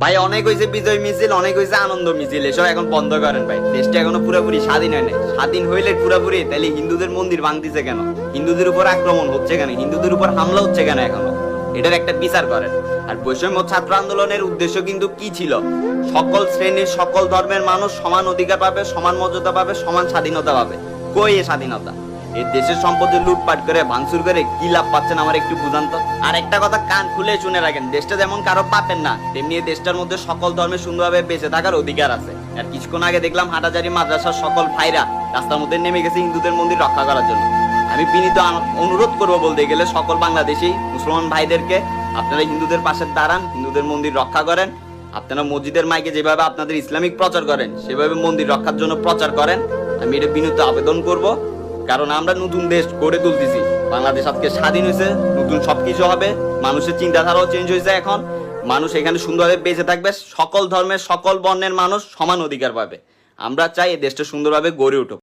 ভাই অনেক হয়েছে বিজয় মিছিল, অনেক হয়েছে আনন্দ মিছিল, এসব এখন বন্ধ করেন ভাই। দেশটা এখনো পুরোপুরি স্বাধীন হয় নাই। স্বাধীন হইলে পুরোপুরি, তাহলে হিন্দুদের মন্দির ভাঙতেছে কেন, হিন্দুদের উপর আক্রমণ হচ্ছে কেন, হিন্দুদের উপর হামলা হচ্ছে কেন এখনো? এটার একটা বিচার করেন। আর বৈষম্য ছাত্র আন্দোলনের উদ্দেশ্য কিন্তু কি ছিল? সকল শ্রেণীর সকল ধর্মের মানুষ সমান অধিকার পাবে, সমান মর্যাদা পাবে, সমান স্বাধীনতা পাবে। কই এ স্বাধীনতা? এই দেশের সম্পত্তি লুটপাট করে ভাঙচুর করে কি লাভ পাচ্ছেন আমার একটু বুঝান তো। আর একটা কথা কান খুলে শুনে রাখেন, দেশটা যেমন কারো পাবেন না, তেমনি এই দেশটার মধ্যে সকল ধর্মের সুন্দরভাবে বেঁচে থাকার অধিকার আছে। আর কিছুক্ষণ আগে দেখলাম হাটাজারি মাদ্রাসার সকল ভাইরা রাস্তার মধ্যে নেমে গেছে হিন্দুদের মন্দির রক্ষা করার জন্য। আমি বিনীত অনুরোধ করবো বলতে গেলে সকল বাংলাদেশি মুসলমান ভাইদেরকে, আপনারা হিন্দুদের পাশে দাঁড়ান, হিন্দুদের মন্দির রক্ষা করেন। আপনারা মসজিদের মাইকে যেভাবে আপনাদের ইসলামিক প্রচার করেন, সেভাবে মন্দির রক্ষার জন্য প্রচার করেন। আমি এটা বিনীত আবেদন করব, কারণ আমরা নতুন দেশ গড়ে তুলতেছি। বাংলাদেশ আজকে স্বাধীন হয়েছে, নতুন সবকিছু হবে, মানুষের চিন্তাধারাও চেঞ্জ হয়েছে। এখন মানুষ এখানে সুন্দরভাবে বেঁচে থাকবে, সকল ধর্মের সকল বর্ণের মানুষ সমান অধিকার পাবে। আমরা চাই এই দেশটা সুন্দরভাবে গড়ে উঠুক।